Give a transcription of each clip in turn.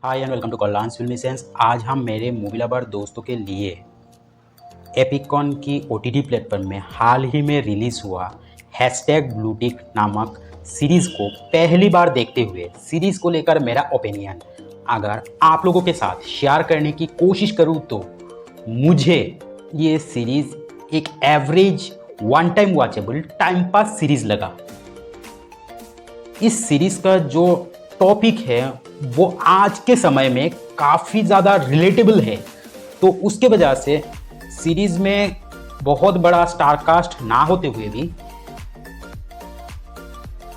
Hi and welcome to कल्याण फिल्मी sense. आज हम मेरे मूवी लवर दोस्तों के लिए एपिकॉन की ओटीटी प्लेटफॉर्म में हाल ही में रिलीज़ हुआ #ब्लूटिक नामक सीरीज़ को पहली बार देखते हुए सीरीज़ को लेकर मेरा ओपिनियन अगर आप लोगों के साथ शेयर करने की कोशिश करूं तो मुझे ये सीरीज़ एक average one time watchable time pass series लगा। इस सीरीज़ का जो टॉपिक है वो आज के समय में काफ़ी ज़्यादा रिलेटेबल है, तो उसके वजह से सीरीज़ में बहुत बड़ा स्टारकास्ट ना होते हुए भी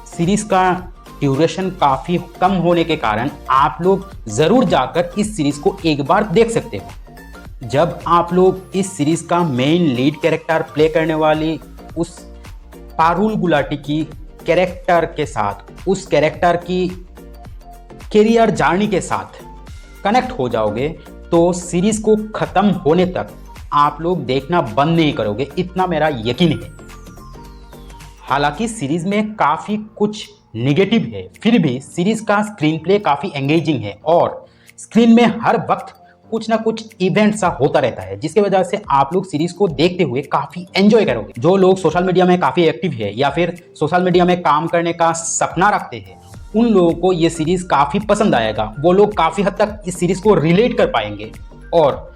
सीरीज़ का ड्यूरेशन काफ़ी कम होने के कारण आप लोग ज़रूर जाकर इस सीरीज़ को एक बार देख सकते हो। जब आप लोग इस सीरीज़ का मेन लीड कैरेक्टर प्ले करने वाली उस पारुल गुलाटी की कैरेक्टर के साथ, उस कैरेक्टर की कैरियर जर्नी के साथ कनेक्ट हो जाओगे तो सीरीज़ को ख़त्म होने तक आप लोग देखना बंद नहीं करोगे, इतना मेरा यकीन है। हालांकि सीरीज़ में काफ़ी कुछ नेगेटिव है, फिर भी सीरीज़ का स्क्रीन प्ले काफ़ी एंगेजिंग है और स्क्रीन में हर वक्त कुछ ना कुछ इवेंट सा होता रहता है, जिसकी वजह से आप लोग सीरीज़ को देखते हुए काफ़ी एंजॉय करोगे। जो लोग सोशल मीडिया में काफ़ी एक्टिव है या फिर सोशल मीडिया में काम करने का सपना रखते हैं, उन लोगों को ये सीरीज़ काफ़ी पसंद आएगा। वो लोग काफ़ी हद तक इस सीरीज़ को रिलेट कर पाएंगे। और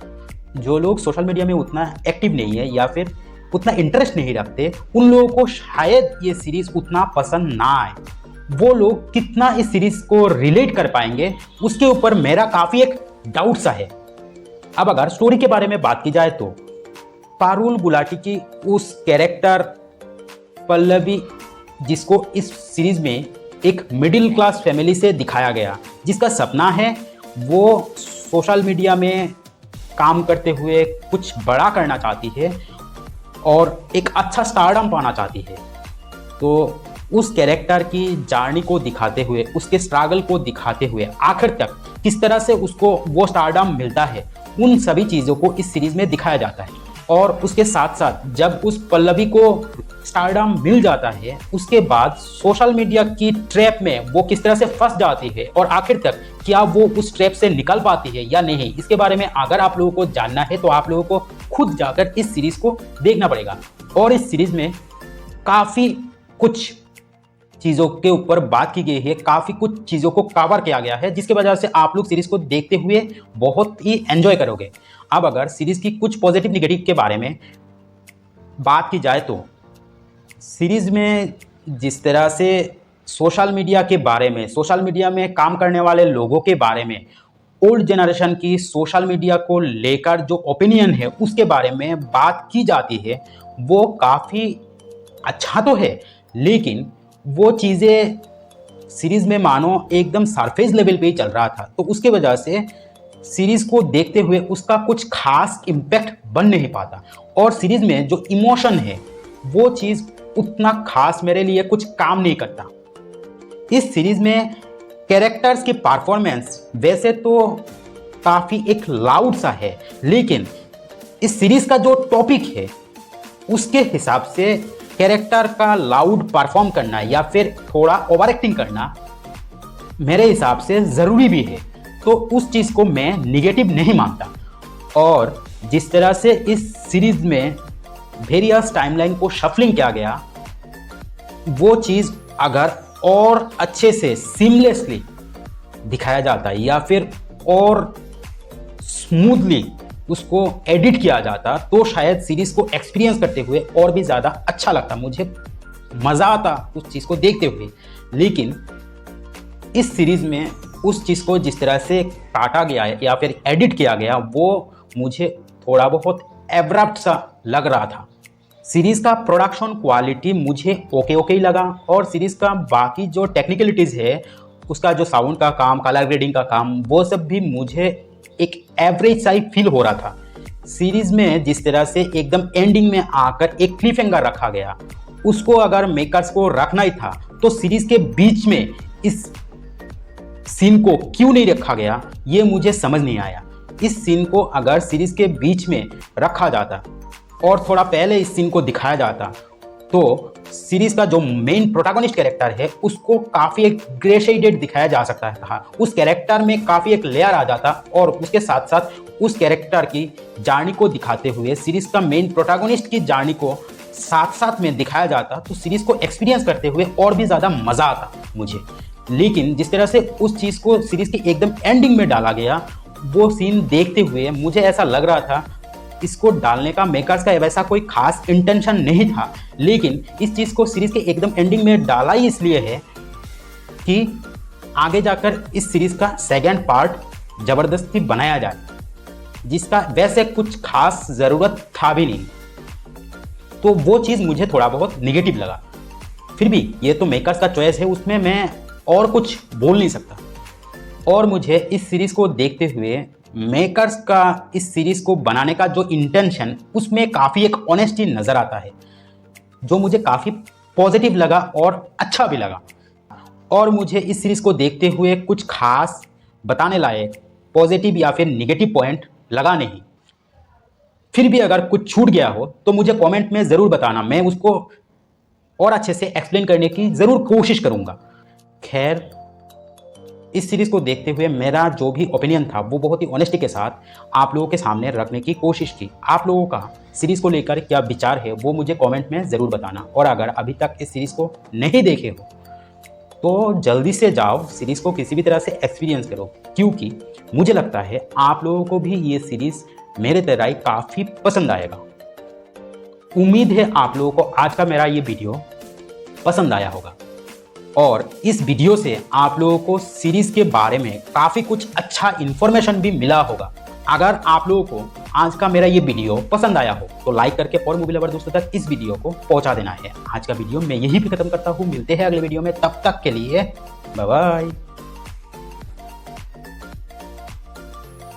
जो लोग सोशल मीडिया में उतना एक्टिव नहीं है या फिर उतना इंटरेस्ट नहीं रखते, उन लोगों को शायद ये सीरीज़ उतना पसंद ना आए। वो लोग कितना इस सीरीज़ को रिलेट कर पाएंगे उसके ऊपर मेरा काफ़ी एक डाउट सा है। अब अगर स्टोरी के बारे में बात की जाए तो पारुल गुलाटी की उस कैरेक्टर पल्लवी, जिसको इस सीरीज़ में एक मिडिल क्लास फैमिली से दिखाया गया, जिसका सपना है वो सोशल मीडिया में काम करते हुए कुछ बड़ा करना चाहती है और एक अच्छा स्टारडम पाना चाहती है। तो उस कैरेक्टर की जर्नी को दिखाते हुए, उसके स्ट्रगल को दिखाते हुए आखिर तक किस तरह से उसको वो स्टारडम मिलता है, उन सभी चीज़ों को इस सीरीज़ में दिखाया जाता है। और उसके साथ साथ जब उस पल्लवी को स्टारडम मिल जाता है, उसके बाद सोशल मीडिया की ट्रैप में वो किस तरह से फंस जाती है और आखिर तक क्या वो उस ट्रैप से निकल पाती है या नहीं, इसके बारे में अगर आप लोगों को जानना है तो आप लोगों को खुद जाकर इस सीरीज़ को देखना पड़ेगा। और इस सीरीज़ में काफ़ी कुछ चीज़ों के ऊपर बात की गई है, काफ़ी कुछ चीज़ों को कवर किया गया है, जिसकी वजह से आप लोग सीरीज़ को देखते हुए बहुत ही एंजॉय करोगे। अब अगर सीरीज़ की कुछ पॉजिटिव निगेटिव के बारे में बात की जाए तो सीरीज़ में जिस तरह से सोशल मीडिया के बारे में, सोशल मीडिया में काम करने वाले लोगों के बारे में, ओल्ड जनरेशन की सोशल मीडिया को लेकर जो ओपिनियन है उसके बारे में बात की जाती है, वो काफ़ी अच्छा तो है, लेकिन वो चीज़ें सीरीज़ में मानो एकदम सरफेस लेवल पे ही चल रहा था। तो उसके वजह से सीरीज़ को देखते हुए उसका कुछ खास इम्पैक्ट बन नहीं पाता और सीरीज़ में जो इमोशन है वो चीज़ उतना खास मेरे लिए कुछ काम नहीं करता। इस सीरीज़ में कैरेक्टर्स की परफॉर्मेंस वैसे तो काफ़ी एक लाउड सा है, लेकिन इस सीरीज़ का जो टॉपिक है उसके हिसाब से कैरेक्टर का लाउड परफॉर्म करना या फिर थोड़ा ओवर एक्टिंग करना मेरे हिसाब से ज़रूरी भी है, तो उस चीज़ को मैं निगेटिव नहीं मानता। और जिस तरह से इस सीरीज़ में वेरियस टाइमलाइन को शफलिंग किया गया, वो चीज़ अगर और अच्छे से सीमलेसली दिखाया जाता है या फिर और स्मूथली उसको एडिट किया जाता तो शायद सीरीज़ को एक्सपीरियंस करते हुए और भी ज़्यादा अच्छा लगता, मुझे मज़ा आता उस चीज़ को देखते हुए। लेकिन इस सीरीज़ में उस चीज़ को जिस तरह से काटा गया है या फिर एडिट किया गया, वो मुझे थोड़ा बहुत एब्रप्ट सा लग रहा था। सीरीज़ का प्रोडक्शन क्वालिटी मुझे ओके ही लगा और सीरीज़ का बाकी जो टेक्निकलिटीज़ है, उसका जो साउंड का काम, कलर ग्रेडिंग का काम, वो सब भी मुझे एक एवरेज सा ही फील हो रहा था। सीरीज़ में जिस तरह से एकदम एंडिंग में आकर एक क्लिफ हैंगर रखा गया, उसको अगर मेकर्स को रखना ही था तो सीरीज़ के बीच में इस सीन को क्यों नहीं रखा गया, ये मुझे समझ नहीं आया। इस सीन को अगर सीरीज़ के बीच में रखा जाता और थोड़ा पहले इस सीन को दिखाया जाता तो सीरीज का जो मेन प्रोटैगनिस्ट कैरेक्टर है उसको काफ़ी एक ग्रे शेडेड दिखाया जा सकता था। उस कैरेक्टर में काफ़ी एक लेयर आ जाता और उसके साथ साथ उस कैरेक्टर की जर्नी को दिखाते हुए सीरीज का मेन प्रोटैगनिस्ट की जर्नी को साथ साथ में दिखाया जाता तो सीरीज को एक्सपीरियंस करते हुए और भी ज़्यादा मज़ा आता मुझे। लेकिन जिस तरह से उस चीज़ को सीरीज की एकदम एंडिंग में डाला गया, वो सीन देखते हुए मुझे ऐसा लग रहा था इसको डालने का मेकर्स का वैसा कोई खास इंटेंशन नहीं था, लेकिन इस चीज़ को सीरीज के एकदम एंडिंग में डाला ही इसलिए है कि आगे जाकर इस सीरीज का सेकेंड पार्ट ज़बरदस्ती बनाया जाए, जिसका वैसे कुछ खास ज़रूरत था भी नहीं। तो वो चीज़ मुझे थोड़ा बहुत निगेटिव लगा। फिर भी ये तो मेकर्स का चॉइस है, उसमें मैं और कुछ बोल नहीं सकता। और मुझे इस सीरीज़ को देखते हुए मेकर्स का इस सीरीज़ को बनाने का जो इंटेंशन, उसमें काफ़ी एक ऑनेस्टी नज़र आता है, जो मुझे काफ़ी पॉजिटिव लगा और अच्छा भी लगा। और मुझे इस सीरीज़ को देखते हुए कुछ खास बताने लायक पॉजिटिव या फिर निगेटिव पॉइंट लगा नहीं। फिर भी अगर कुछ छूट गया हो तो मुझे कमेंट में ज़रूर बताना, मैं उसको और अच्छे से एक्सप्लेन करने की ज़रूर कोशिश करूँगा। खैर, इस सीरीज़ को देखते हुए मेरा जो भी ओपिनियन था वो बहुत ही ऑनेस्टी के साथ आप लोगों के सामने रखने की कोशिश की। आप लोगों का सीरीज़ को लेकर क्या विचार है वो मुझे कमेंट में ज़रूर बताना। और अगर अभी तक इस सीरीज़ को नहीं देखे हो तो जल्दी से जाओ, सीरीज़ को किसी भी तरह से एक्सपीरियंस करो, क्योंकि मुझे लगता है आप लोगों को भी ये सीरीज़ मेरे तरह ही काफ़ी पसंद आएगा। उम्मीद है आप लोगों को आज का मेरा ये वीडियो पसंद आया होगा और इस वीडियो से आप लोगों को सीरीज़ के बारे में काफ़ी कुछ अच्छा इन्फॉर्मेशन भी मिला होगा। अगर आप लोगों को आज का मेरा ये वीडियो पसंद आया हो तो लाइक करके और मूवी लवर दोस्तों तक इस वीडियो को पहुंचा देना है। आज का वीडियो मैं यही भी खत्म करता हूँ, मिलते हैं अगले वीडियो में, तब तक के लिए बाय बाय।